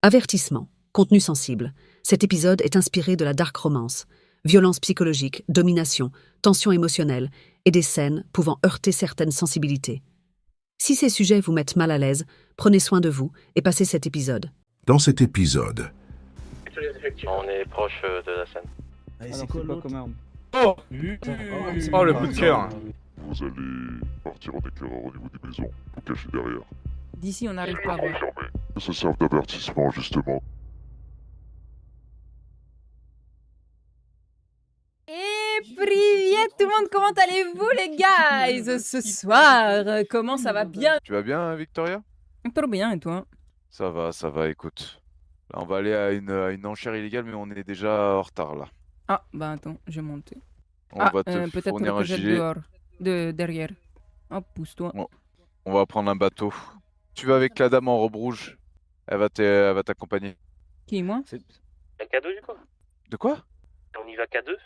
Avertissement. Contenu sensible. Cet épisode est inspiré de la dark romance. Violence psychologique, domination, tension émotionnelle et des scènes pouvant heurter certaines sensibilités. Si ces sujets vous mettent mal à l'aise, prenez soin de vous et passez cet épisode. Dans cet épisode, On est proche de la scène. Allez, c'est quoi l'autre comme arme? Oh, Oh, le coup de cœur. Vous allez partir en éclaireur au niveau des maisons, vous cachez derrière. D'ici, on n'arrive pas à voir. Confirmé. Que ça serve d'avertissement, justement. Et привет tout le monde, comment allez-vous les guys? Ce soir, comment ça va bien? Tu vas bien, Victoria? Trop bien, et toi? Ça va, écoute. Là, on va aller à une enchère illégale, mais on est déjà en retard, là. Ah, bah attends, je vais monter. On va te peut-être fournir que un je jette gilet. dehors, derrière. Oh, pousse-toi. On va prendre un bateau. Tu vas avec la dame en robe rouge. Elle va t'accompagner. Qui, moi? Un cadeau du coup? De quoi? On y va qu'à deux?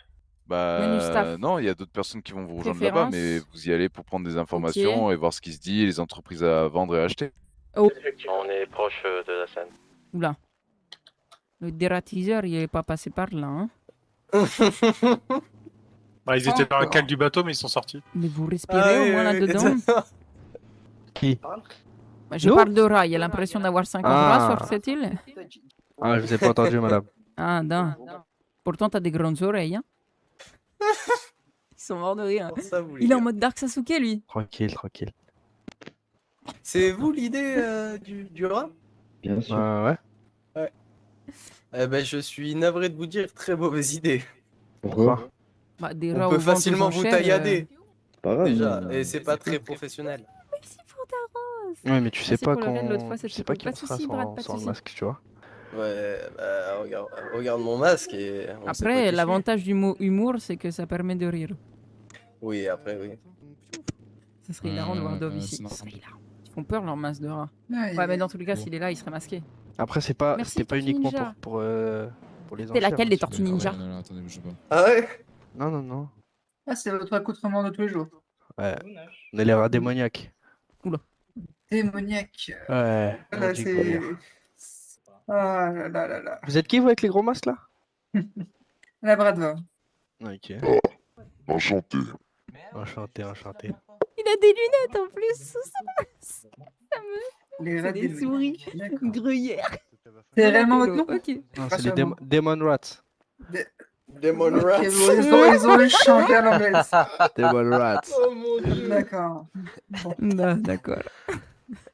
Menu staff. Non, il y a d'autres personnes qui vont vous rejoindre là-bas, Préférence. mais vous y allez pour prendre des informations et voir ce qui se dit, les entreprises à vendre et acheter. Oh, On est proche de la scène. oula. Le dératiseur, il est pas passé par là, hein? Bah, ils étaient dans la cale du bateau, mais ils sont sortis. Mais vous respirez au moins là-dedans? Qui? Bah, je Nous? parle de rats, il y a l'impression d'avoir 50 rats sur cette île. Ah, je vous ai pas entendu, madame. Ah, non. Pourtant, t'as des grandes oreilles, hein? Ils sont morts de rire. Il est en mode Dark Sasuke, lui. Tranquille, tranquille. C'est vous l'idée du rat? Bien sûr. Ouais. Eh ben, je suis navré de vous dire, très mauvaise idée. Pourquoi? Bah, des On rats peut aux ventes aux facilement vous enchères, taillader, Pas grave. déjà, et c'est pas très professionnel. Merci pour ta rose. Ouais, mais tu sais Merci pas pour le raid, l'autre fois, tu c'était sais pas cool. qui Pas on de sera soucis, Brad, pas de sans le soucis. masque, tu vois. Ouais, bah, regarde mon masque et... on sait pas Après, qui je l'avantage du mot humour, c'est que ça permet de rire. suis. Oui, après, oui. Ça serait hilarant de voir Dove ici. Ça serait hilarant. Ils font peur, leur masque de rat. Ouais, mais dans tous les cas, s'il est là, il serait masqué. Après, c'était Merci, pas Tortue uniquement Ninja. pour les C'est enchères, laquelle hein, des si Tortues tu veux. Ninja? Attendez, bougez pas. Ah ouais? Non. Ah, c'est votre accoutrement de tous les jours. Ouais. On est les rats démoniaques. Démoniaque. Ouais. on Là, dit c'est... combien. Ah là là là là. Vous êtes qui, vous, avec les gros masques, là? Labrador. Ok. Enchanté. Enchanté. Il a des lunettes en plus sous ça. Les C'est rats des souris. D'accord. Gruyère. C'est réellement votre nom? Ok. Non, c'est les Rassurez-moi. Demon Rats. Demon Ok, Rats. ils ont le chanté à l'anglaise. Demon Rats. Oh mon dieu. D'accord. D'accord.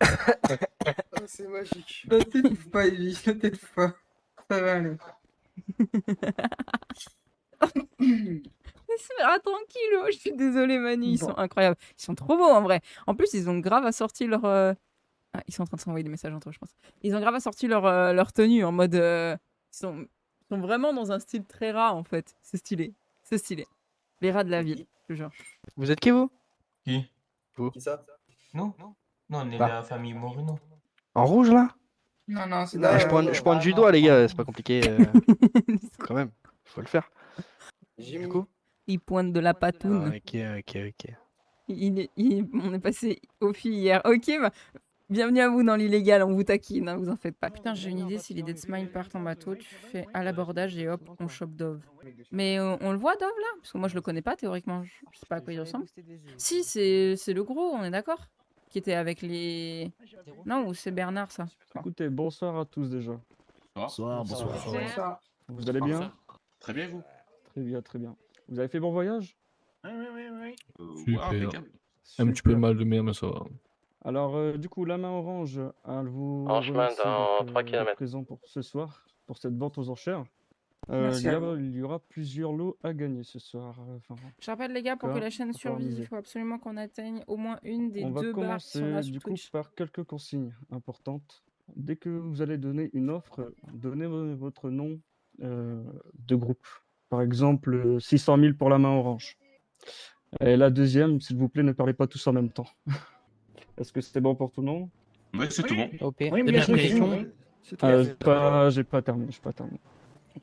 Ah, c'est magique. Ne t'étouffe pas, Evie, ne t'étouffe pas. Ça va aller. Ah, tranquille, je suis désolée Manu, ils sont incroyables. Ils sont trop beaux en vrai. En plus, ils ont grave assorti leur... Ah, ils sont en train de s'envoyer des messages entre eux, je pense. Ils ont grave assorti leur tenue en mode... Ils sont vraiment dans un style très rat en fait. C'est stylé. C'est stylé. Les rats de la ville, je te jure. Vous êtes qui, vous? Qui? Qui ça? Nous? Non, on est Ah. la famille Moreno. En rouge, là? Non, c'est Non, Ah, je pointe du doigt, les gars, c'est pas compliqué. Quand même, faut le faire. Du coup? Ils pointent de la patoune. Ok. On est passé aux filles hier. Ok, bah, bienvenue à vous dans l'illégal, on vous taquine, hein, vous en faites pas. Putain, j'ai une idée, si les Dead Smile partent en bateau, tu fais à l'abordage et hop, on chope Dove. Mais on le voit Dove là? Parce que moi je le connais pas théoriquement, je sais pas à quoi il ressemble. Si, c'est le gros, on est d'accord? Qui était avec les... Non, ou c'est Bernard ça? Écoutez, bonsoir à tous déjà. Bonsoir. Vous allez bien? Très bien, vous? Très bien. Vous avez fait bon voyage? Oui. Super. Un petit peu mal de mer, mais ça va. Alors, du coup, la main orange, elle vous En chemin remercie dans d'être, 3 d'être km. présent pour ce soir, pour cette vente aux enchères. Merci à vous. Il y aura plusieurs lots à gagner ce soir. Je rappelle les gars, pour que D'accord, la chaîne faut survive, il organiser. faut absolument qu'on atteigne au moins une des On va deux barres qui sont là commencer sur du coup Twitch. par quelques consignes importantes. Dès que vous allez donner une offre, donnez votre nom de groupe. Par exemple, 600 000 pour la main orange. Et la deuxième, s'il vous plaît, ne parlez pas tous en même temps. Est-ce que c'était bon pour tout le monde? Oui, c'est tout bon. Oui, bien J'ai pas terminé.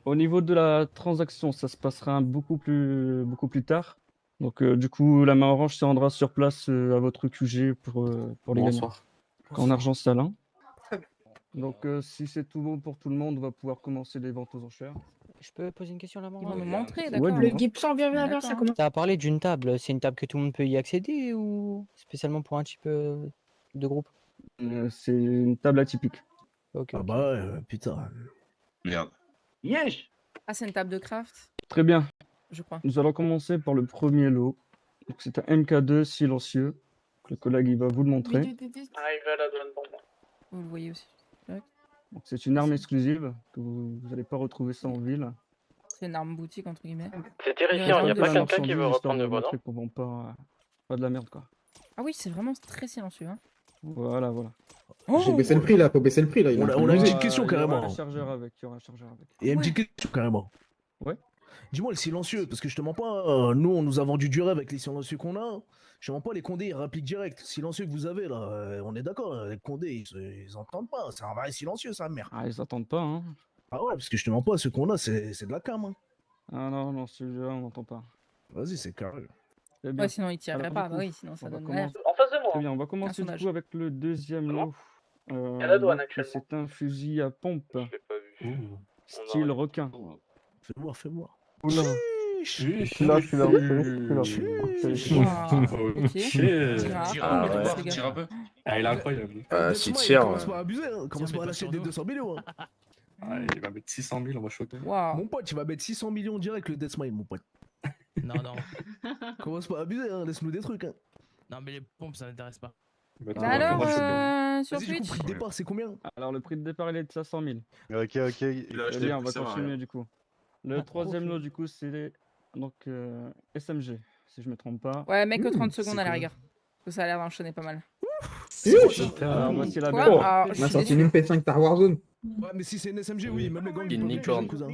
Au niveau de la transaction, ça se passera beaucoup plus tard. Donc, du coup, la main orange se rendra sur place à votre QG pour les gagnants. En argent salin. Donc, si c'est tout bon pour tout le monde, on va pouvoir commencer les ventes aux enchères. Je peux poser une question là-bas? Ils vont nous montrer, Ouais, d'accord. dis-moi. Le Gibson, viens, ça commence. T'as parlé d'une table, c'est une table que tout le monde peut y accéder ou spécialement pour un type de groupe? C'est une table atypique. Ok. Ah bah ouais, putain. Merde. Yes. Ah, c'est une table de craft, Très bien. je crois. Nous allons commencer par le premier lot. Donc, c'est un MK2 silencieux. Donc, le collègue il va vous le montrer. Arrivé à la douane pour moi. Vous le voyez aussi. Donc, c'est une arme exclusive que vous n'allez pas retrouver ça en ville. C'est une arme boutique, entre guillemets. C'est terrifiant, il n'y a pas quelqu'un qui veut reprendre le volant. Qu'on vend pas de la merde, quoi. Ah oui, c'est vraiment très silencieux. Hein. Voilà. J'ai baissé le prix là, faut baisser le prix là. On a une petite question Il y aura carrément. un chargeur avec. Il y a une petite question carrément. Ouais. Dis-moi le silencieux, parce que je te mens pas, nous on nous a vendu du rêve avec les silencieux qu'on a. Je te mens pas, les condés ils rappliquent direct. Silencieux que vous avez là, on est d'accord, les condés ils entendent pas, c'est un vrai silencieux ça, merde. Ah, ils attendent pas, hein. Ah ouais, parce que je te mens pas, ceux qu'on a c'est de la cam. Hein. Ah non, celui-là on n'entend pas. Vas-y, c'est carré. Très bien. Ouais, sinon il tirerait Alors, pas. du Bah coup, oui, sinon ça on va donne commencer- l'air. En face de moi. Très bien, on va commencer du sondage. coup avec le deuxième lot. y a la douane Donc, actuellement. c'est un fusil à pompe, Je l'ai pas vu. style requin. Fais voir. Oula. Chiche. Là, je suis là. Ah, ok. Ah ouais. Les gars. Tire un peu. Ah, il est incroyable. Si Smile, tire. commence pas à abuser, hein. Commence pas à lâcher des 200 millions. Hein. Ah, il va mettre 600 000, on va choquer. Waouh. Mon pote, tu vas mettre 600 millions direct le Death Smile, mon pote. Non, non. Commence pas à abuser, hein. Laisse-nous des trucs. Hein. Non, mais les pompes, ça m'intéresse pas. Bah alors, sur Vas-y, du coup, Twitch. prix de départ, c'est combien? Alors, le prix de départ il est de 500 000. Ok. Il a Très acheté bien, on le va plus, continuer du coup. Le troisième profil. lot, du coup, c'est donc SMG, si je me trompe pas. Ouais, mec, 30 c'est secondes à la quoi? rigueur. Parce que ça a l'air d'enchaîner pas mal. Alors, voici la Quoi belle. Alors, je suis déçu. MP5 par Warzone. Ouais, mais si c'est une SMG, oui, même les gangs, ils Une peuvent licorne. cousin.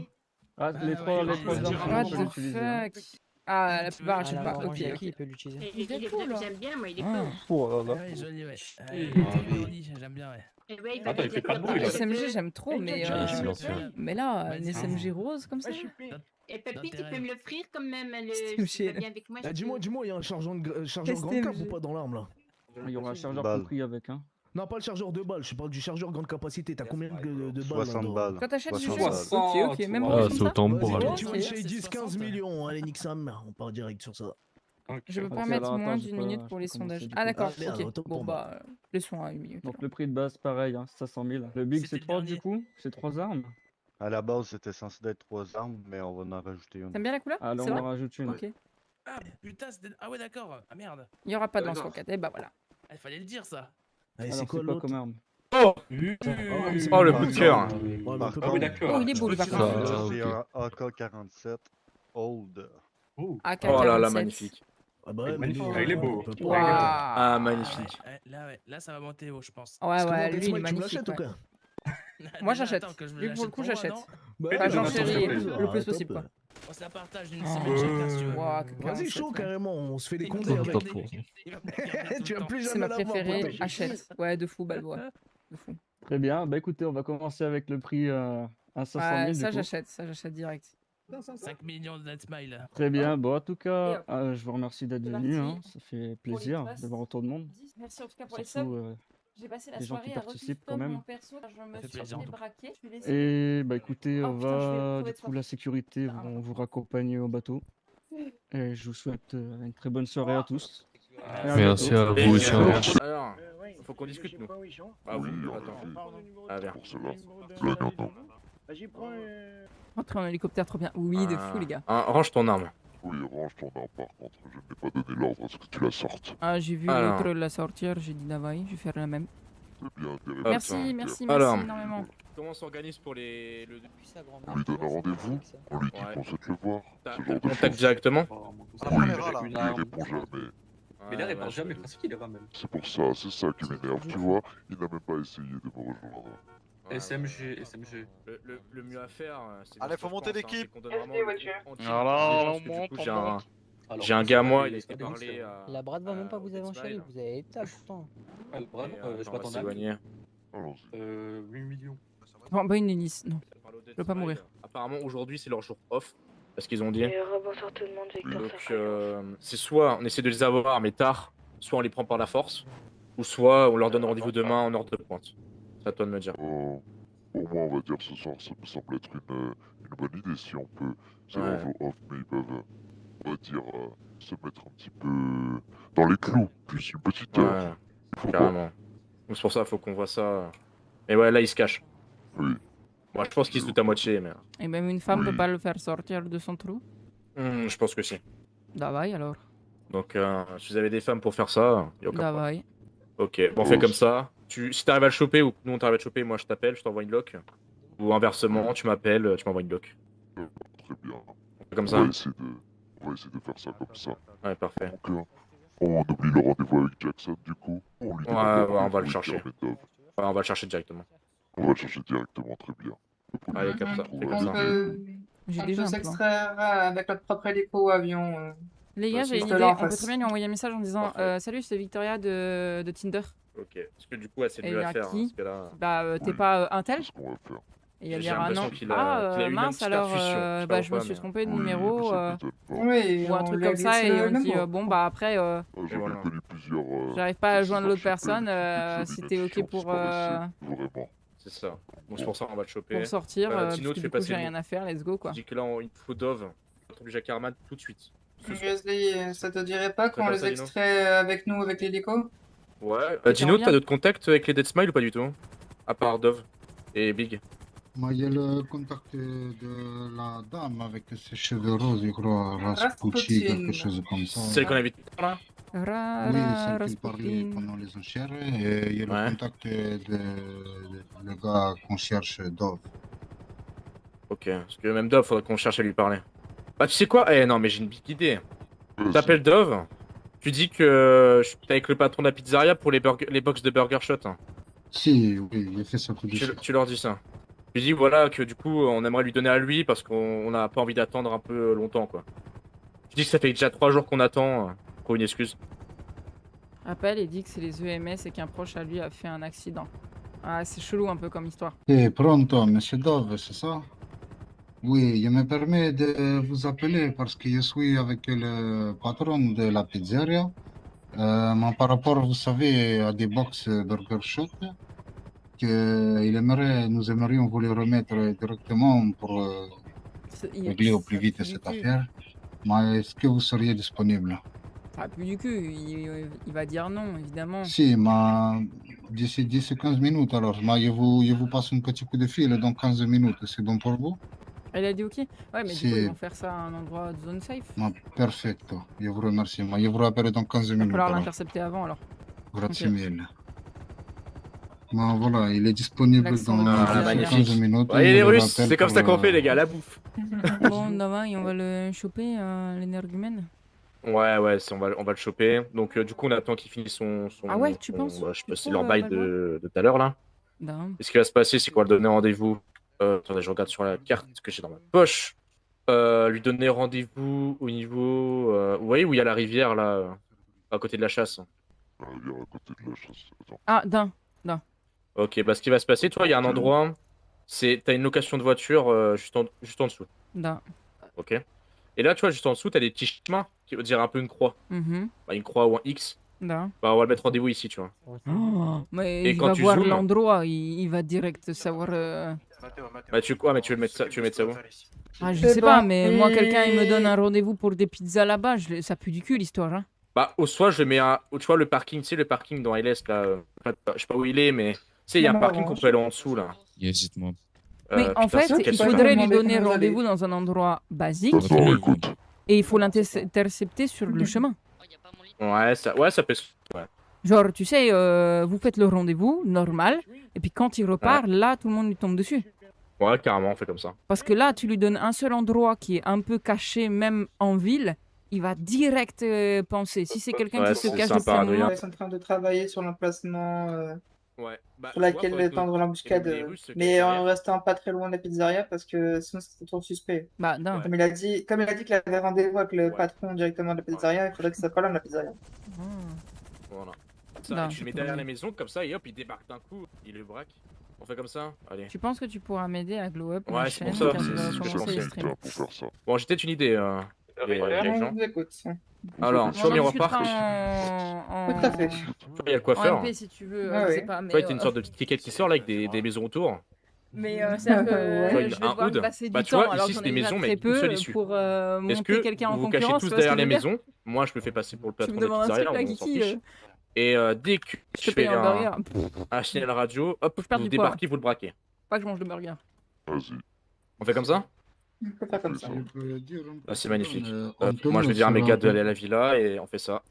Ah, les trois What armes, on peut the l'utiliser. Hein. fuck. Ah, la plupart, je sais Ah, pas. la Ok, orange, ok. il peut l'utiliser. Il est cool, là. J'aime bien, moi, il est Ah. cool. Oh là là. Ouais, joli, ouais. J'aime bien, ouais. Et ouais, Attends, il fait pas de bruit, là. SMG, j'aime trop, mais silencieux. mais là, une Ouais, SMG rose comme ça. Et Pepi, tu peux me l'offrir quand même, STMG, si tu vas là. bien avec moi. je Dis-moi, peux- il y a un chargeur grand cap ou pas dans l'arme là? Il y aura un chargeur Balle. compris avec. Hein. Non, pas le chargeur de balles, je parle du chargeur grande capacité. T'as combien de balles 60 là, balles. Toi, t'achètes du 60 jeu. balles. Ok, même Ah, en plus Vas-y, comme tu ça. vas Ok. chez 10-15 millions. Allez, nique sa mère, on part direct sur ça. Je peux Ok, pas mettre alors, moins attends, d'une je minute peux- pour je les peux commencer sondages. du Ah coup. d'accord, Ah, merde, ok. autant Bon pour moi. bah, laissons à une minute. Donc, le prix de base, pareil, hein, 500 000. Le big, C'était c'est le 3 dernier. du coup. C'est 3 armes. À la base, c'était censé être 3 armes, mais on va en rajouter une. T'aimes bien la couleur Alors, C'est on vrai en rajoute une. Ok. Ah, putain, c'était. Ah, ouais, d'accord. Ah, merde. Il y aura pas de lance-roquette. Et bah voilà. Il fallait le dire, ça. Allez, Alors, c'est quoi c'est quoi l'autre? comme arme? Oh, le coup de cœur. Ouais, Par un peu Ah oui, plus. d'accord. Oh, il est beau, lui, par contre. J'ai un AK-47 Old. AK Oh là là, 47. magnifique. Ah bah ouais, Magnifique. mais Ah, il est beau. on peut pas- Waouh. Ah, magnifique. Là, ça va monter haut, je pense. Ouais, Comment, ouais, Death lui, il est Smile, tu me magnifique. l'achètes ou ouais. quoi? Moi, Déjà, j'achète. attends, que je me Lui, pour le l'achète coup, moi, j'achète. non Bah, Pas ouais, Jean mais Chéri, attends, le top. plus possible, quoi. On se la partage d'une Oh. semaine chacun, si tu veux. Waouh, que Vas-y, 47, chaud ouais. carrément, on se fait des C'est condés une avec. top, il va me garder tout Tu le vas temps. plus C'est jamais ma l'avoir. préférée. pote. Achète. Ouais, de fou, Balboa. De fou. Très bien. Bah écoutez, on va commencer avec le prix à 500 000. Ouais, du ça, coup. ça j'achète direct. 5 millions de net smile. Très bien. Bon, en tout Et cas, hop. je vous remercie d'être C'est venu. parti. Hein. Ça fait plaisir trusts. de voir autant de monde. Merci en tout cas pour les Surtout, subs. J'ai passé la les gens qui soirée à participent quand recustom même. mon perso. Je me Ça fait suis plaisir. fait braquer. Je suis laissé. Et bah écoutez, Oh, on putain, je vais va crever du de coup soif. la sécurité vont vous raccompagner au bateau. Et je vous souhaite une très bonne soirée à tous. Et à Merci bientôt. à vous aussi. Alors, faut qu'on discute, nous. Ah oui, Oui, attends. Ah, bien. Pour cela. Gagnant. Rentrer en hélicoptère, trop bien. Oui, de fou, les gars. Range ton arme. Oui, range ton arme par contre. Je n'ai pas donné l'ordre à ce que tu la sortes. Ah, j'ai vu Alors. l'autre la sortir. J'ai dit Navaï, je vais faire la même. C'est bien intéressant. Merci, merci, Alors. merci énormément. Comment on s'organise pour les. On lui donne un rendez-vous, on lui dit Ouais. qu'on souhaite le voir. T'as Ce genre de contact choses. directement? Oui, lui il répond jamais. Mais là, il répond jamais, parce qu'il est ramène. C'est pour ça, c'est ça qui m'énerve, tu vois. Il n'a même pas essayé de me rejoindre. SMG. Le mieux à faire, c'est. Allez, faut monter l'équipe. J'ai un gars à moi, il a est été pas parlé à. La Brad va même pas vous Death avancer, Smile. vous avez état pourtant. Ah, le bras, je on va m'attendais à s'éloigner. Allons-y. 8 millions. Bon, bah, une hélice, non. Je veux pas mourir. Apparemment, aujourd'hui, c'est leur jour off. Parce qu'ils ont dit. Bonsoir tout le monde, Victor. Donc, c'est soit on essaie de les avoir, mais tard, soit on les prend par la force, ou soit on leur donne rendez-vous demain en heure de pointe. C'est à toi de me dire. Pour moi, on va dire ce soir, ça me semble être une bonne idée si on peut. C'est leur jour off, mais ils peuvent, on va dire, se mettre un petit peu dans les clous. Puis une petite heure. Ouais, carrément. Donc c'est pour ça, faut qu'on voit ça. Mais ouais, là, il se cache. Oui. Moi, je pense qu'il se doute à moitié, mais. Et même une femme peut pas le faire sortir de son trou? Je pense que si. Davai alors. Donc, si vous avez des femmes pour faire ça, il y a aucun problème. Davai. Ok, bon, on fait comme ça. Si t'arrives à le choper ou que nous on t'arrive à le choper, moi je t'appelle, je t'envoie une lock. Ou inversement, tu m'appelles, tu m'envoies une lock. Très bien. On fait comme On ça. va essayer de faire ça comme ça. Ouais, parfait. Donc, on oublie le rendez-vous avec Jackson du coup. On lui demande Ouais, de on va le lui chercher. dire Medov. Ouais, on va le chercher directement. On va le chercher directement, très bien. Allez, comme ça. Fais comme On ça. peut, J'ai on déjà peut un plan. s'extraire avec notre propre hélico ou avion. Les gars, j'ai une juste idée. là en On peut face. très bien lui envoyer un message en disant salut, c'est Victoria de Tinder. Ok, parce que du coup, ouais, c'est Et mieux il y à a faire. qui Parce que là... Bah, t'es pas un tel? C'est ce qu'on va faire. Et il va J'ai dire ah l'impression non. qu'il a eu une Mince petite alors, perfusion, je sais bah pas je me pourquoi, suis mais- trompé de Oui, numéro. mais ça m'étonne pas. Oui, Ou un on truc lui comme glisse ça et on le dit mot. bon bah après J'en ai voilà. connu plusieurs. j'arrive pas à joindre l'autre suspects personne, qui si faisaient t'es des ok notifiants pour disparaissaient, Vraiment. C'est ça. Donc c'est pour ça on va le choper. pour sortir, Tino, parce tu que fais du coup passer j'ai le rien mot. à faire, let's go quoi. Tu dis que là, il faut Dove. Ton Jack Harman tout de suite. Ce soir. Grizzly, ça te dirait pas qu'on comme les ça, Dino. extrait avec nous, avec l'hélico? Ouais. t'en Dino, viens t'as d'autres contacts avec les Dead Smile ou pas du tout? À part Dove et Big. Moi, il y a le contact de la dame avec ses cheveux roses, je crois, Raspucci, quelque chose comme ça. Celle qu'on a vue tout à l'heure là? Oui, celle qui parlait pendant les enchères. Et il y a le contact de le gars qu'on cherche, Dove. Ok, parce que même Dove, faudrait qu'on cherche à lui parler. Bah tu sais quoi? Eh non, mais j'ai une big idée. T'appelles Dove, tu dis que t'es avec le patron de la pizzeria pour les box de Burger Shot. Hein. Si, oui, il a fait ça tout de suite. Tu leur dis ça. Tu dis voilà que du coup on aimerait lui donner à lui parce qu'on n'a pas envie d'attendre un peu longtemps quoi. Tu dis que ça fait déjà 3 jours qu'on attend, pour une excuse. Appelle et dit que c'est les EMS et qu'un proche à lui a fait un accident. Ah c'est chelou un peu comme histoire. Et pronto, monsieur Dove, c'est ça? Oui, je me permets de vous appeler parce que je suis avec le patron de la pizzeria. Mais par rapport, vous savez, à des box Burger Shot, nous aimerions vous les remettre directement pour régler au plus vite cette affaire. Mais est-ce que vous seriez disponible? Ah plus du cul, il va dire non évidemment. Si, mais d'ici 10 ou 15 minutes alors. Mais je vous passe un petit coup de fil dans 15 minutes, c'est bon pour vous? Elle a dit ok? Ouais mais du coup Si. ils vont faire ça à un endroit de zone safe. Ma perfetto, je vous remercie. Mais je vous rappelle dans 15 Il va minutes. falloir alors. l'intercepter avant alors. Grazie Ok. mille. Mais voilà, il est disponible L'accent dans de Ah, pizzeria. 15 magnifique. minutes. Ouais, je les vous Russes, rappelle c'est comme pour, ça qu'on fait les gars, la bouffe. Bon Davaï, on va le choper l'énergumène. Ouais, on va le choper. Donc du coup on attend qu'il finisse son Ah ouais, tu penses? je sais pas, C'est c'est trop, leur bail Valois de tout à l'heure là. Non. Et ce qui va se passer, c'est qu'on va le donner rendez-vous. Attendez, je regarde sur la carte ce que j'ai dans ma poche. Lui donner rendez-vous au niveau. Vous voyez où il y a la rivière là, à côté de la chasse. La rivière à côté de la chasse. Attends. Ah d'un. Ok, bah ce qui va se passer, toi, il y a un endroit. T'as une location de voiture juste en dessous. D'un. Ok. Et là, tu vois, juste en dessous, t'as des petits chemins qui veut dire un peu une croix. Mhm. Bah, une croix ou un X. D'un. Bah, on va le mettre rendez-vous ici, tu vois. Oh, mais Et il quand va tu voir zoomes- l'endroit, il va direct savoir. Bah, tu quoi, mais tu veux mettre ça où? Ah, je C'est sais pas, bon. mais moi, quelqu'un, il me donne Et- un rendez-vous pour des pizzas là-bas, ça pue du cul l'histoire. Hein. Bah, au soit, je mets un. Tu vois, le parking, tu sais, le parking dans LS là. Je sais pas où il est, mais. Tu sais, il y a un Non, parking non, qu'on peut aller en dessous là. Hésite-moi. Mais en putain, fait, c'est quel il chemin faudrait lui Demandez donner comment vous rendez-vous allez. dans un endroit basique Attends, écoute. et il faut l'intercepter sur le chemin. Ouais, ça peut. Ouais. Genre, tu sais, vous faites le rendez-vous normal, et puis quand il repart, là, tout le monde lui tombe dessus. Ouais, carrément, on fait comme ça. Parce que là, tu lui donnes un seul endroit qui est un peu caché, même en ville, il va direct penser. Si c'est quelqu'un Ouais, qui se c'est cache sympa, depuis un Adrien. moment, Ils sont en train de travailler sur l'emplacement Ouais. Bah, sur tu vois, laquelle faudrait que tendre l'embuscade, les Russes se mais cachent en derrière. restant pas très loin de la pizzeria parce que sinon c'était trop suspect. bah non. Comme il a dit qu'il avait rendez-vous avec le patron directement de la pizzeria, il faudrait que ça soit pas loin de la pizzeria. Ah. Voilà. Ça, Non, et tu c'est le mets pas derrière vrai. la maison, comme ça, et hop, il débarque d'un coup, il le braque. On fait comme ça? Allez. Tu penses que tu pourras m'aider à glow up ma Ouais, c'est chaîne pour ça, quand c'est il va ce que je commencer les pensais. streams? Pour faire ça. Bon, j'ai peut-être une idée. les gens. On vous écoute. Alors, On soit en Mirror discutera Park, Tout à fait. soit il y a le en coiffeur. MP si tu veux, Ah je oui. sais pas, mais, Soit il y a une sorte de petite cliquette qui sort là avec des maisons autour. c'est-à-dire que Ouais. je vais Un devoir hood. me passer Bah, du tu vois, temps alors ici, que j'en c'est ai des déjà maisons, très mais une seule peu issue. pour Est-ce monter que quelqu'un en vous vous cachez concurrence, tous tu vois ce que derrière je les veux dire? maisons? Moi, je me fais passer pour le Tu patron me de demandes un pizzeria, truc là, on s'en Kiki fiche. Et dès que Je je te paye fais un burger. un signal radio, hop, Faut que je perde vous du poids. débarquez, vous le braquez. Pas que je mange de burger. Vas-y. On fait comme ça? On peut faire comme ça. Je peux dire un Ah, c'est peu, magnifique. Moi, je Antonio vais dire à mes sera gars un peu- d'aller à la villa et on fait ça.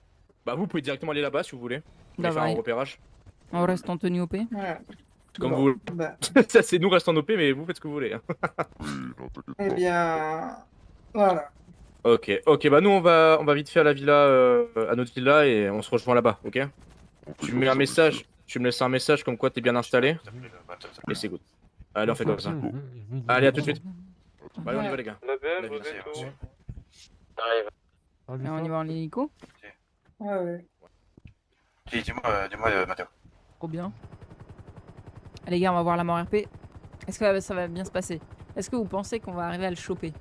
Bah, vous pouvez directement aller là-bas si vous voulez. Vous voulez faire un Davai. repérage? On reste en tenue OP. Voilà. Comme Bon, vous voulez. bah, Ça, c'est nous restons en OP, mais vous faites ce que vous voulez. Oui, non, t'inquiète eh pas. bien, voilà. Ok, bah nous on va vite faire la villa, à notre villa et on se rejoint là-bas, ok? Tu me mets un message, tu me laisses un message comme quoi t'es bien installé et c'est good. Allez, on fait comme ça. Allez, à tout de suite. Allez, on y va les gars. La villa, c'est- Et on y va en hélico. Ouais. Dis-moi, Mathéo. Trop bien. Les gars, on va voir la mort RP. Est-ce que ça va bien se passer? Est-ce que vous pensez qu'on va arriver à le choper?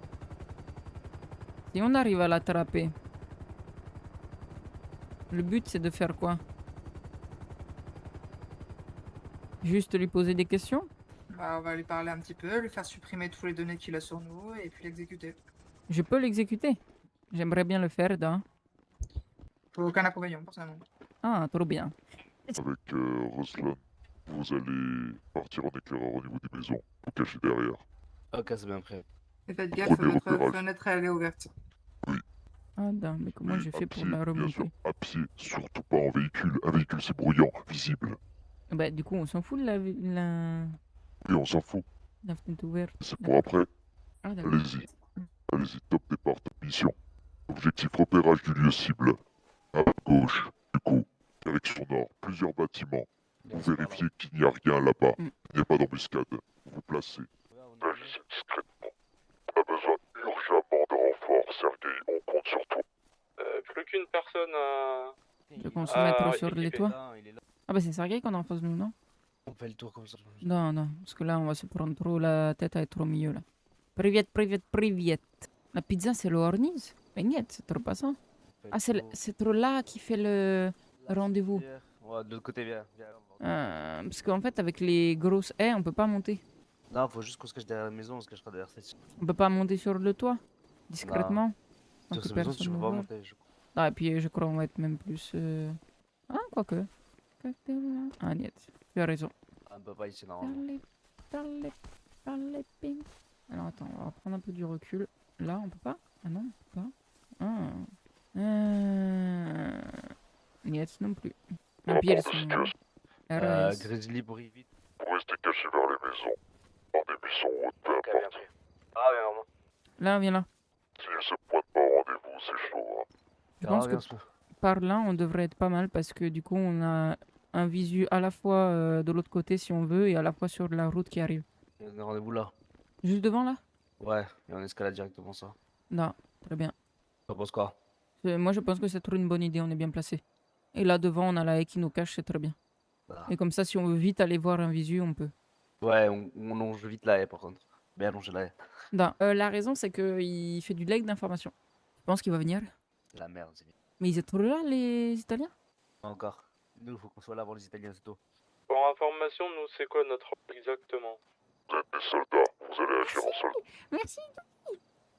Si on arrive à l'attraper, le but c'est de faire quoi? Juste lui poser des questions? Bah, on va lui parler un petit peu, lui faire supprimer tous les données qu'il a sur nous et puis l'exécuter. Je peux l'exécuter. J'aimerais bien le faire, Dan. Aucun inconvénient, personnellement. Ah, trop bien. Avec Ruslan, vous allez partir en éclaireur au niveau des maisons, vous cachez derrière. Ok, c'est bien prêt. Et faites gaffe, Prenez votre repérage. fenêtre elle est ouverte. Ah, Dan, mais comment j'ai fait pour la Bien sûr, remonter? à pied, surtout pas en véhicule. Un véhicule c'est bruyant, visible. Bah, du coup, on s'en fout de la Oui, on s'en fout. fenêtre ouverte. C'est pour après. Ah, d'accord. Allez-y. Allez-y, top départ, top mission. Objectif repérage du lieu cible. À gauche, du coup, direction nord, plusieurs bâtiments. Vous vérifiez qu'il n'y a rien là-bas. Il n'y a pas d'embuscade. Vous vous placez. Agissez discrètement. On a besoin urgemment de renforts, Sergei. On compte sur toi. Plus qu'une personne à. Tu veux qu'on se mette sur les toits? Ah bah c'est Sergei qu'on a en face de nous, non? On fait le tour comme ça. Non, non, parce que là on va se prendre trop la tête à être au milieu là. Привет. La pizza c'est le Hornies? Mais niet, c'est trop pas ça. Ah c'est trop là qui fait le rendez-vous. Ouais, de l'autre côté, viens. Parce qu'en fait avec les grosses haies on peut pas monter. Non, faut juste qu'on se cache derrière la maison, on se cachera derrière cette. On peut pas monter sur le toit discrètement. sans Sur que cette maison, tu personne peux nous pas voie. monter, je crois. Ah et puis je crois on va être même plus... Ah quoique. Ah niet, tu as raison. On peut pas ici, normalement. Ping. Alors attends, on va prendre un peu du recul. Là, on peut pas? Ah non, on peut pas. Niet non plus. Et puis elles sont... RAS. Grizzly pour y vite. Vous restez cachés vers les maisons. Par des buissons hautes, peu importe. Ah, bien, vraiment. Là, viens là. Si elle se pointe pas au rendez-vous, c'est chaud. Hein. Je pense que par là, on devrait être pas mal parce que du coup, on a un visu à la fois de l'autre côté si on veut et à la fois sur la route qui arrive. Il y a un rendez-vous là. Juste devant là? Ouais, et on escalade directement ça. Non, très bien. T'en penses quoi? Moi, je pense que c'est trop une bonne idée, on est bien placé. Et là devant, on a la haie qui nous cache, c'est très bien. Et comme ça, si on veut vite aller voir un visu, on peut. Ouais, on longe vite la haie par contre. Bien longer la haie. Non, la raison, c'est qu'il fait du lag d'information. Je pense qu'il va venir. C'est la merde, c'est bien. Mais ils étaient trop là, les Italiens? Pas encore. Nous, il faut qu'on soit là avant les Italiens, c'est tôt. Pour information, nous, c'est quoi notre rôle exactement? Vous êtes des soldats, vous allez agir en soldats. Merci.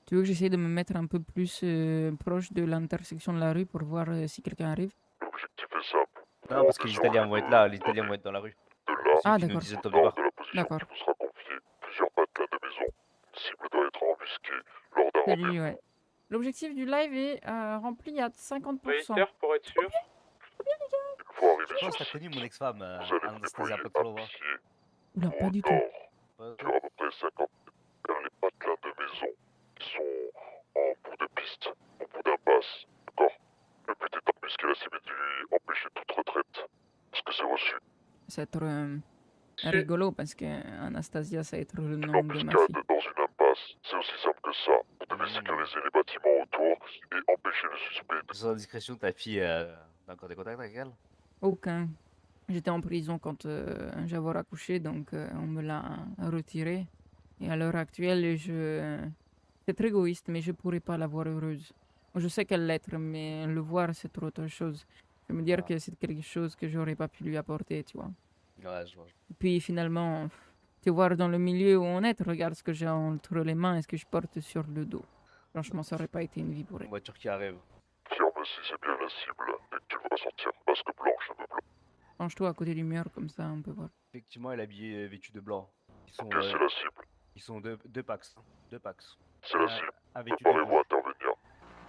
Tu veux que j'essaye de me mettre un peu plus proche de l'intersection de la rue pour voir si quelqu'un arrive? L'objectif est simple. Non, parce que les Italiens vont être là, les Italiens vont être dans la rue. De là, Ah, qui nous d'accord. disait top départ. De la position D'accord. qui vous sera confiée, plusieurs patelins de maison. La cible doit être embusquée lors d'un rendez-vous. Salut, ouais. L'objectif du live est rempli à 50%. Réitère pour être sûr. Il faut arriver Je pense sur que t'as connu mon ex-femme, Vous allez vous Anastasia déployer Petrova. à pied Oula, pas du tout. nord, sur à peu près 50 mètres vers les patelins de maison qui sont en bout de piste, au bout d'impasse. D'accord? Le but est d'embusquer la cible et de lui empêcher toute retraite. Est-ce que c'est reçu? Ça va être rigolo parce que Anastasia, ça va être le nom de ma Embuscade fille. dans une impasse, c'est aussi simple que ça. Vous devez sécuriser les bâtiments autour et empêcher le suspect de... Sans discrétion, ta fille, t'as encore des contacts avec elle? Aucun. J'étais en prison quand j'avais accouché, donc on me l'a retiré. Et à l'heure actuelle, je C'est très égoïste, mais je pourrais pas la voir heureuse. Je sais qu'elle l'être, mais le voir, c'est trop autre chose. Je veux me dire que c'est quelque chose que j'aurais pas pu lui apporter, tu vois. Ouais, je vois. Puis finalement, te voir dans le milieu où on est, regarde ce que j'ai entre les mains et ce que je porte sur le dos. Franchement, ça aurait pas été une vie pour elle. Voiture qui arrive. Ferme si c'est bien la cible. Dès que tu le vas sortir, masque blanc, cheveux blancs. Range-toi à côté du mur, comme ça on peut voir. Effectivement, elle est habillée vêtue de blanc. Ils sont, Ok, c'est la cible. ils sont deux packs. Deux packs. C'est la cible. Vêtu de Préparez-vous à intervenir.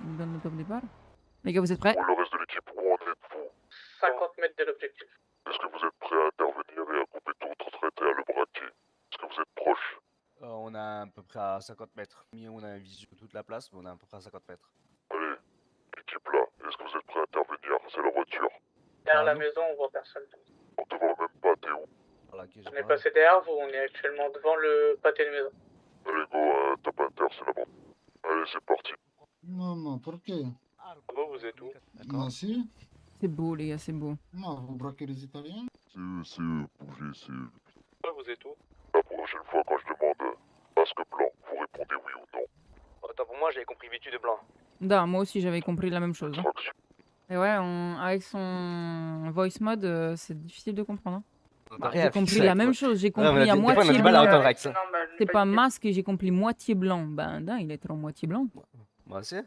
On donne le top départ. Les gars, vous êtes prêts? Pour le reste de l'équipe, où en êtes-vous? 50 mètres de l'objectif. Est-ce que vous êtes prêts à intervenir et à couper tout votre traité à le braquer? Est-ce que vous êtes proche? On a à peu près à 50 mètres. On a un visu de toute la place, mais on a à peu près à 50 mètres. Allez, équipe là, est-ce que vous êtes prêts à intervenir? C'est la voiture. Derrière la maison, on voit personne. On te voit même pas, t'es où? Voilà, ok, On est passé derrière vous, on est actuellement devant le pâté de maison. Allez, go, top inter, c'est la bande. Allez, c'est parti. Non, pourquoi? Vous êtes où? Merci. C'est beau, les gars, c'est beau. Non, vous braquez les Italiens? C'est eux, bougez, c'est eux. Vous êtes où? La prochaine fois, quand je demande masque blanc, vous répondez oui ou non. Attends, pour moi, j'avais compris vêtu de blanc. Da, moi aussi j'avais compris la même chose. Hein. Et ouais, avec son voice mode, c'est difficile de comprendre. Hein. Bah, j'ai compris la même chose, j'ai compris à moitié blanc. C'est pas masque, j'ai compris moitié blanc. Ben, da, il est en moitié blanc. Moi aussi.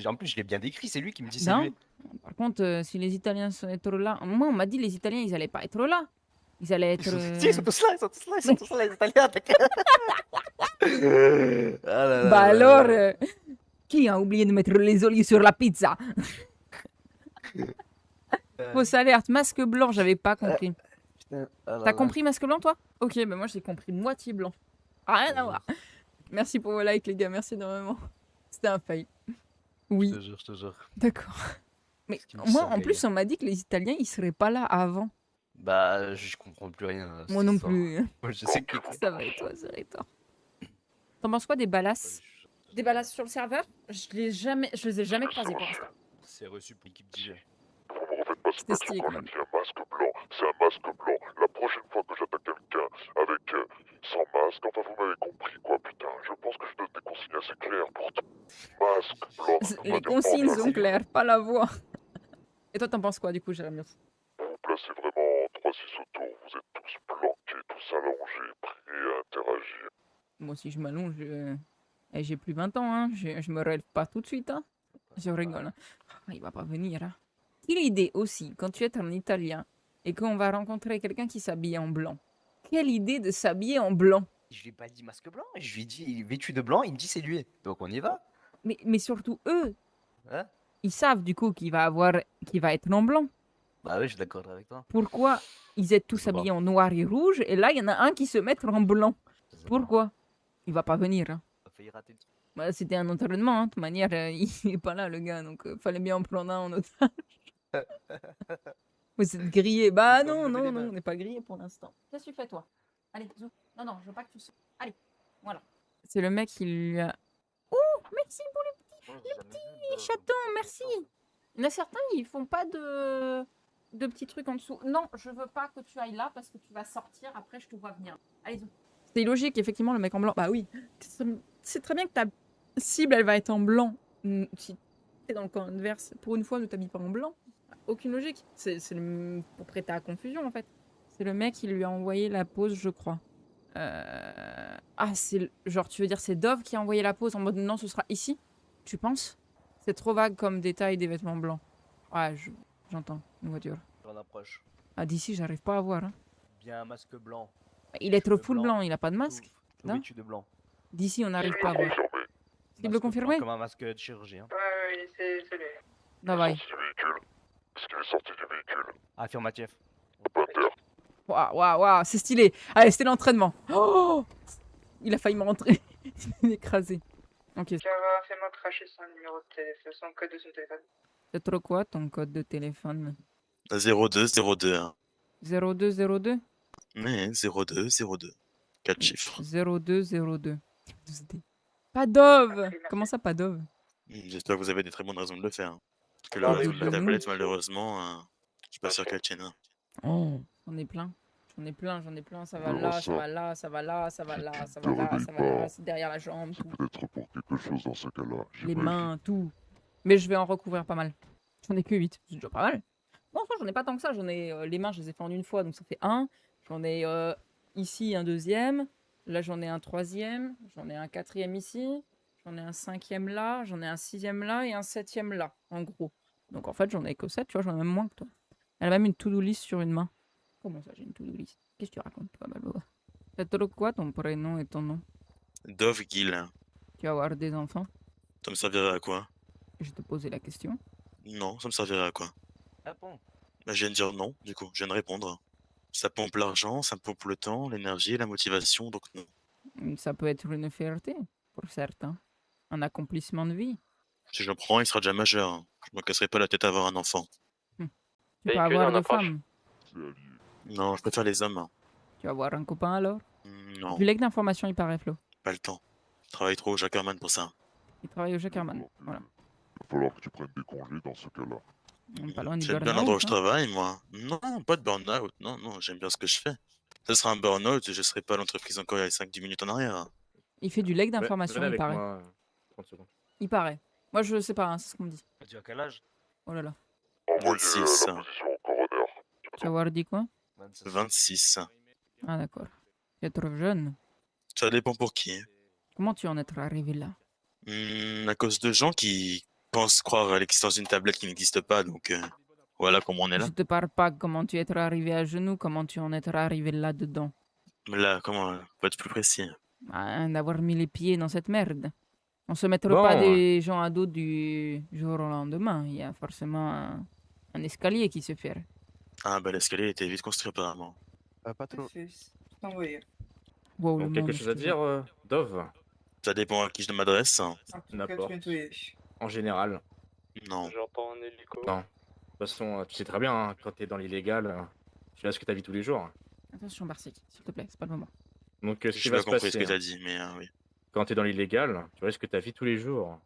En plus, je l'ai bien décrit, c'est lui qui me dit c'est Non. lui. Par contre, si les Italiens sont être là, moi on m'a dit les Italiens ils allaient pas être là. Ils allaient être. Si, ils sont tous là, ils sont tous là, les Italiens, t'inquiète. Bah alors, qui a oublié de mettre les olives sur la pizza? Fausse alerte, masque blanc, j'avais pas compris. T'as compris masque blanc toi? Ok, bah moi j'ai compris moitié blanc. Rien à voir. Merci pour vos likes les gars, merci énormément. C'était un fail. Oui. Je te jure. D'accord. Mais qui me moi sort, en les plus on m'a dit que les Italiens ils seraient pas là avant. Bah, je comprends plus rien. Moi non plus. Moi, je sais que. Ça va et toi, ça va et toi. T'en penses quoi des balasses? Des balasses sur le serveur? Je les ai jamais croisés pour l'instant. C'est reçu pour l'équipe DJ. Vous me refaites pas ce C'était stylé quand quand je même. dis un masque blanc, c'est un masque blanc. La prochaine fois que j'attaque quelqu'un avec sans masque, enfin vous m'avez compris quoi, putain. Je pense que je donne des consignes assez claires pour tout. Masque blanc. Les consignes sont claires, pas la voix. Et toi t'en penses quoi du coup, Jérémy? Vous vous placez vraiment 3-6 autour, vous êtes tous planqués, tous allongés, prêts à interagir. Moi si je m'allonge, j'ai plus 20 ans, hein. Je me relève pas tout de suite. Hein. Je rigole. Ah, il va pas venir. Hein. Quelle idée aussi, quand tu es un Italien et qu'on va rencontrer quelqu'un qui s'habille en blanc. Quelle idée de s'habiller en blanc. Je lui ai pas dit masque blanc, je lui ai dit vêtu de blanc, il me dit c'est lui. Donc on y va. Mais surtout eux, Hein? ils savent du coup qu'il va être en blanc. Bah oui, je suis d'accord avec toi. Pourquoi ils êtes tous habillés en noir et rouge et là il y en a un qui se met en blanc? Pourquoi? Il va pas venir. Hein. Ça a failli rater le truc. Bah, c'était un entraînement, hein. De toute manière, il est pas là le gars, donc fallait bien en prendre un en otage. Vous êtes grillé. Bah non, on n'est pas grillé pour l'instant. Qu'est-ce que tu fais toi? Allez, zou. Non, je veux pas que tu sautes. Allez, voilà. C'est le mec qui lui a... Oh, merci pour le petit chaton, merci. Il y en a certains, ils font pas de petits trucs en dessous. Non, je veux pas que tu ailles là parce que tu vas sortir, après je te vois venir. Allez, zou. C'est logique, effectivement, le mec en blanc. Bah oui, c'est très bien que ta cible, elle va être en blanc. Si t'es dans le camp adverse, pour une fois, ne t'habille pas en blanc. Aucune logique. C'est pour prêter à confusion, en fait. C'est le mec qui lui a envoyé la pause, je crois. Ah, c'est... Genre, tu veux dire c'est Dove qui a envoyé la pause en mode non, ce sera ici? Tu penses? C'est trop vague comme détail des vêtements blancs. Ouais, j'entends. Une voiture. J'en approche. Ah, d'ici, j'arrive pas à voir. Hein. Bien un masque blanc. Il est trop full blanc, il a pas de masque. Tout vêtu de blanc. D'ici, on n'arrive pas à voir. Tu veux confirmer? Comme un masque de chirurgien. Ouais, c'est lui. Bye. Est-ce qu'il est sorti du véhicule? Affirmatif. Waouh, c'est stylé. Allez, c'était l'entraînement. Oh, il a failli me rentrer. Il m'a écrasé. Ok. Fais-moi cracher son numéro de téléphone, son code de son téléphone. C'est trop quoi ton code de téléphone? 0202. Hein. 0202? Mais 0202. 4 chiffres. 0202. Pas Dove. Comment ça, pas Dove? J'espère que vous avez des très bonnes raisons de le faire. Hein. Parce que Ah, le reste oui, de la oui. tablette, malheureusement, je suis pas sûr qu'elle tienne. Hein. Oh, on est plein. J'en ai plein, ça va Alors là, ça, ça va là, ça va là, ça va là, ça te va là, réveilles ça va là, pas, c'est derrière la jambe, c'est tout. peut-être pour quelque chose dans ce cas-là, Les j'imagine. mains, tout. Mais je vais en recouvrir pas mal. J'en ai que 8, c'est déjà pas mal. Bon, franchement, j'en ai pas tant que ça. J'en ai les mains, je les ai fait en une fois, donc ça fait 1. J'en ai ici un deuxième. Là, j'en ai un troisième. J'en ai un quatrième ici. J'en ai un cinquième là. J'en ai un sixième là et un septième là, en gros. Donc en fait, j'en ai que 7, tu vois, j'en ai même moins que toi. Elle a même une to-do list sur une main. Comment ça, j'ai une to-do list? Qu'est-ce que tu racontes, toi, Balboa? T'as trop quoi ton prénom et ton nom? Dove Gill. Tu vas avoir des enfants? Ça me servirait à quoi? Je te posais la question. Non, ça me servirait à quoi? Ah bon? Bah, je viens de dire non, du coup, je viens de répondre. Ça pompe l'argent, ça pompe le temps, l'énergie, la motivation, donc non. Ça peut être une fierté, pour certains. Un accomplissement de vie. Si je le prends, il sera déjà majeur, hein. Je me casserai pas la tête à avoir un enfant. Tu peux avoir de femmes. Non, je préfère les hommes, hein. Tu vas avoir un copain alors? Non, Vu l'ex d'information, il paraît, Flo. pas le temps. Je travaille trop au Jackerman pour ça. Il travaille au Jackerman. Voilà. Il va falloir que tu prennes des congés dans ce cas-là. On est pas loin du J'aime bien l'endroit où burn-out. je Hein. travaille, moi. Non, pas de burn-out. Non, non, j'aime bien ce que je fais. Ça sera un burn-out, je serai pas à l'entreprise encore il y a 5-10 minutes en arrière. Il fait du leg d'information, Venez il avec paraît. moi 30 secondes. Il paraît. Moi, je sais pas, hein, c'est ce qu'on me dit. Tu as quel âge? Oh là là. Envoyez 26. la position au coroner. Tu vas avoir dit quoi? 26. Ah, d'accord. Tu es trop jeune. Ça dépend pour qui. Comment tu en es arrivé là? À cause de gens qui pensent croire à l'existence d'une tablette qui n'existe pas, donc voilà comment on est là. Je te parle pas comment tu es arrivé à genoux, comment tu en es arrivé là-dedans. Là, comment, faut être plus précis. Ah, d'avoir mis les pieds dans cette merde. On se mettra Bon, pas des gens à dos du jour au lendemain. Il y a forcément un escalier qui se fait. Ah bah l'escalier était vite construit apparemment. Pas trop. Wow, le Donc, quelque monde, chose je à te dire, vois. Dove? Ça dépend à qui je m'adresse. N'importe. En général. Non. J'entends un hélico. Non. De toute façon, tu sais très bien, hein, quand t'es dans l'illégal, tu fais ce que ta vie tous les jours. Attention, Barsic, s'il te plaît, c'est pas le moment. Donc, ce qui J'ai va pas se compris passer, ce que hein, t'as dit, mais oui. quand t'es dans l'illégal, tu risques ta vie tous les jours.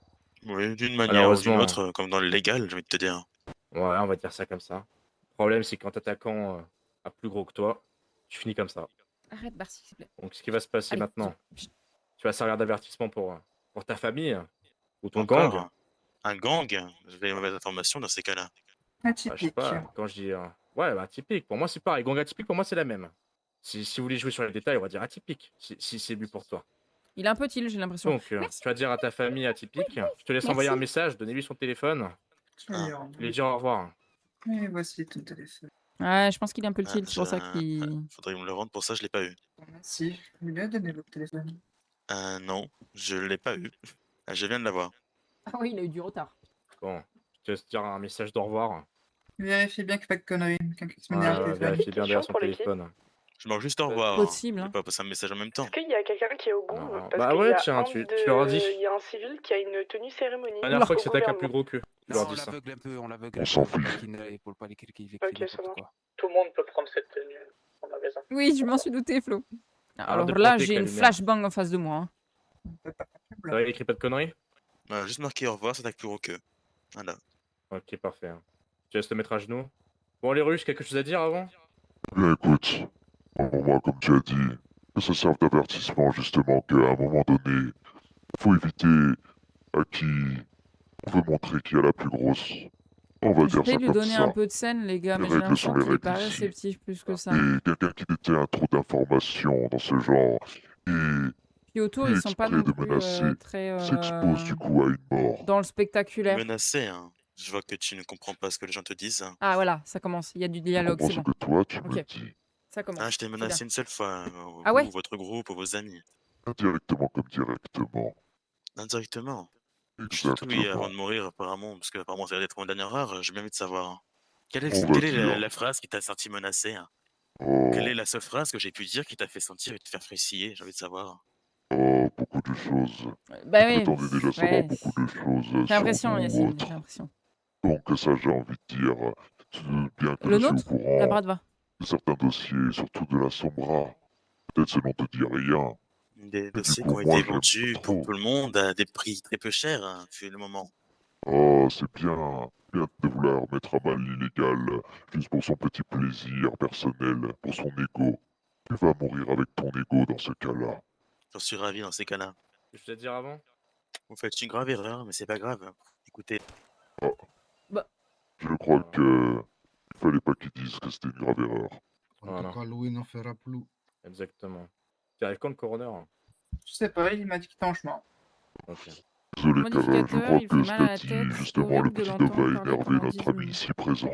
Oui, d'une manière ou d'une Malheureusement. autre, comme dans le légal, j'ai envie de te dire. Ouais, on va dire ça comme ça. Le problème, c'est que quand t'attaquant a plus gros que toi, tu finis comme ça. Arrête, Barsic, s'il te plaît. Donc, ce qui va se passer Allez, maintenant, viens. tu vas servir d'avertissement pour ta famille ou ton Encore gang. un gang? J'ai des mauvaises informations dans ces cas-là. Bah, je sais pas, quand je dis. Ouais, bah, atypique. Pour moi, c'est pareil. Gang atypique, pour moi, c'est la même. Si vous voulez jouer sur les détails, on va dire atypique, si c'est lui pour toi. Il est un peu til, j'ai l'impression. Donc, tu vas dire à ta famille atypique, je te laisse envoyer un message, donnez-lui son téléphone, lui dire au revoir. Et voici ton téléphone. Ouais, je pense qu'il est un peu Ah, til, c'est pour ça qu'il... Faudrait me le rendre, pour ça je l'ai pas eu. Merci. Je lui ai donné votre téléphone. Non, je l'ai pas eu. Ah, je viens de l'avoir. Ah oui, il a eu du retard. Bon, je te laisse dire un message d'au revoir. Vérifiez bien qu'il n'y a pas de conneries. Quelqu'un qui se met Ouais, derrière le téléphone. vérifiez bien derrière son téléphone. Je marque juste au revoir. Possible, Je hein. vais pas passer un message en même temps. Est-ce qu'il y a quelqu'un qui est au bout? Non. Parce Bah qu'il ouais, y a tiens, un tu de- leur dis. Il y a un civil qui a une tenue cérémonie. La dernière fois que au c'était un plus gouvernement. gros qu'eux, tu leur on dis ça. l'aveugle un peu, on l'aveugle On un s'en peu fiche. pour pas qu'il écrive Ok, ça n'importe va. quoi. Tout le monde peut prendre cette tenue en magasin. Oui, je m'en suis douté, Flo. Alors de là, planter j'ai avec une la lumière. flashbang en face de moi. Hein. Ça va, il écrit pas de conneries? Juste marqué au revoir, ça attaque plus gros qu'eux. Voilà. Ok, parfait. Tu laisses te mettre à genoux. Bon, les Russes, quelque chose à dire avant? Bien écoute, pour moi, comme tu as dit, que ça serve d'avertissement justement qu'à un moment donné, faut éviter à qui on veut montrer qui a la plus grosse. On va dire J'essaie ça de lui comme donner ça. un peu de scène, les gars, Les mais j'ai règles sont l'impression les qu'il est pas règles ici. réceptif plus que ça. Et quelqu'un qui détient trop d'informations dans ce genre et Puis autour, fait ils sont pas exprès non de plus menacer très s'expose du coup à une mort. dans le spectaculaire. Menacé, hein. Je vois que tu ne comprends pas ce que les gens te disent. Ah voilà, ça commence. Il y a du dialogue, c'est bon. que toi, tu Ok. me dis. Ça commence. Ah, je t'ai c'est menacé bien. une seule fois, Ah ouais? vous, votre groupe, ou vos amis. Indirectement comme directement. Indirectement. Je t'ai tout dit Exactement. avant de mourir, apparemment, parce que apparemment ça va être en dernière heure, j'ai bien envie de savoir. Quelle On est, va quelle est la, dire. la phrase qui t'a senti menacé? Oh, Quelle est la seule phrase que j'ai pu dire qui t'a fait sentir et te faire frétiller? J'ai envie de savoir. oh, beaucoup de choses. Bah Je oui, m'attendais déjà savoir ouais. beaucoup de choses J'ai sur l'impression, vous ou Yacine, autre. j'ai l'impression. Donc ça, j'ai envie de dire, bien que Le je suis nôtre? au courant La Bradva. de certains dossiers, surtout de la Sombra. Peut-être ce nom te dit rien. Des Mais du dossiers qui coup, ont moi, été j'aime vendus pas pour trop. tout le monde à des prix très peu chers, hein, vu le moment. Oh, c'est bien de vouloir mettre à mal l'illégal, juste pour son petit plaisir personnel, pour son ego. Tu vas mourir avec ton ego dans ce cas-là. J'en suis ravi dans ces cas-là. Je te dire avant. Vous faites une grave erreur, mais c'est pas grave. Écoutez. Je crois que il fallait pas qu'ils disent que c'était une grave erreur. En tout cas, Louis n'en fera plus. Exactement. Tu arrives quand le coroner? Je sais pas, il m'a dit qu'il était en chemin. Ok. Désolé, Karen, je Modificateur, crois il que fait mal à la Stati, tête, justement, le horrible de petit l'entendre Dove a parler énervé pendant notre 10 ami minutes. ici présent.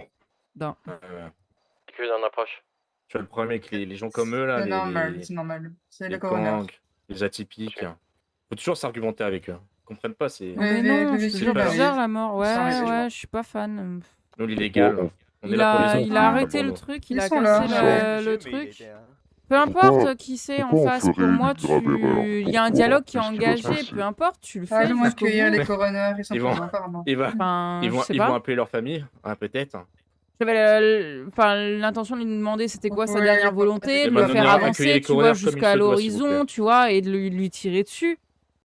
Non. Que en approche. Tu vois, le problème avec les gens comme eux, là, C'est normal, c'est normal. C'est le coroner. gangs, les atypiques, faut toujours s'argumenter avec eux. Ils comprennent pas, c'est... Mais non, c'est c'est toujours pas- bizarre la mort. Ouais, Sans les ouais, je suis pas fan. Nous, l'illégal, on est Il là pour les a, autres. il a arrêté le truc, il Ils a sont cassé là. le truc. Peu importe qui c'est en pourquoi on face, pour ferait moi, une grave erreur? il y a un Pourquoi? dialogue qui est Qu'est-ce qui va se engagé, passer? peu importe, tu le fais Allons jusqu'au accueillir bout. les coroners, ils sont Ils vont- présents apparemment. Enfin, Ils je vont, sais ils pas. vont appeler leur famille, peut-être. J'avais l'intention de lui demander c'était quoi sa Ouais, dernière pas- volonté, de Et le maintenant, faire accueillez avancer, les tu vois, coroners comme il jusqu'à se doit, s'il vous l'horizon, plaît. tu vois, et de lui tirer dessus.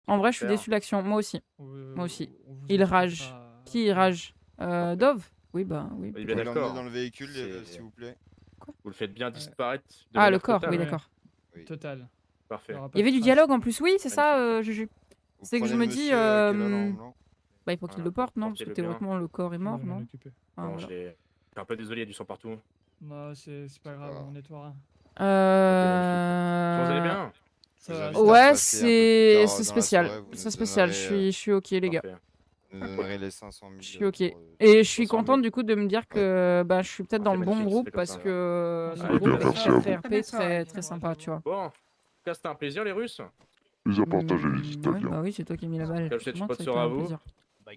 En vrai, je suis Super. déçu de l'action. Moi aussi. Moi aussi. On vous Il écoute rage. pas. Qui il rage Dove? Oui, bah oui. On est bien Vous l'emmenez d'accord. dans le véhicule, C'est- s'il vous plaît. Vous le faites bien disparaître. de Ah, le manière corps, totale. oui, d'accord. Total. Parfait. aura pas Il y avait de du traces. dialogue en plus, oui, c'est ça, Juju. Vous C'est que je prenez me le dis, monsieur, qui est là, là, en blanc. bah, il faut qu'il Voilà, le porte, non? Parce que portez-le bien. théoriquement, le corps est On mort, va m'en non? occuper. Ah, Non, voilà. je suis un peu désolé, il y a du sang partout. Non, c'est pas grave, on nettoiera. Vous allez bien? Ça Je vous va, invite ça à va. Ouais, passer un peu plus tard dans c'est la spécial. soirée, vous C'est nous spécial. donnerez, Je suis ok, les gars. Parfait. Vous nous donnerez les 500 000. Je suis ok. pour, Et je suis 500 000. contente du coup de me dire que bah, je suis peut-être dans c'est le bon magnifique, groupe c'est comme parce ça. que Ah, le bien, groupe est merci à vous. très RP, très sympa, tu vois. Bon, en tout cas, c'était un plaisir, les Russes. Ils ont partagé les Oui, Italiens. bah oui, c'est toi qui as mis la balle. Comme je sais, Moi, tu ça a peux été un à vous. plaisir.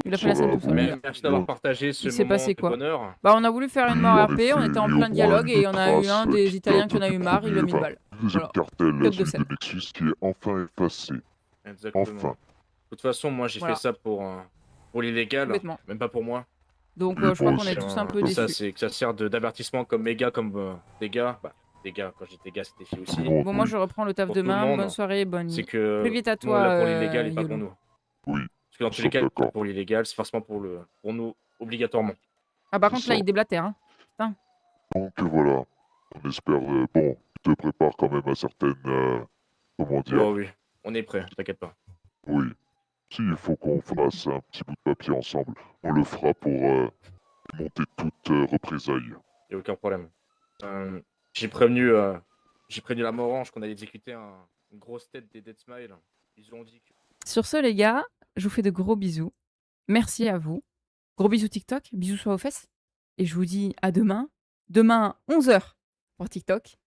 Il a fait la scène tout seul. Mais merci d'avoir partagé ce Il s'est moment passé de quoi? bonheur. Bah, on a voulu faire une mort en RP, on effet, était en et au plein dialogue moins et une on a eu un trace des qui Italiens date qui en a du eu marre, il lui a mis une premier, balle. deuxième Voilà. cartel, Code de celui scène. de Nexus, qui est enfin effacé. Exactement. Enfin. De toute façon, moi, j'ai Voilà. fait ça pour l'illégal, Complètement. même pas pour moi. Donc, Et je crois moi qu'on est aussi. tous un peu Comme ça, déçus. c'est que ça sert d'avertissement comme méga, comme des gars. Bah, des gars, quand j'étais gars, c'était filles aussi. Bon, moi, je reprends le taf Pour tout le demain. monde, Bonne soirée, bonne c'est nuit. que Plus vite à nous, on est toi, là pour l'illégal et pas pour YOLO. nous. Oui. Parce que dans tous les cas, pour l'illégal, c'est forcément pour nous, obligatoirement. Ah, par contre, là, il déblatère, hein. Putain. Donc voilà, on espère. Bon, je te prépare quand même à certaines. Comment dire? Oh oui, on est prêt, t'inquiète pas. Oui. S'il faut qu'on fasse un petit bout de papier ensemble, on le fera pour monter toute représailles. Y a aucun problème. J'ai prévenu la Morange qu'on allait exécuter une grosse tête des Dead Smile. Ils ont dit que... Sur ce, les gars, je vous fais de gros bisous. Merci à vous. Gros bisous TikTok, bisous sur vos fesses. Et je vous dis à demain. Demain, 11h pour TikTok.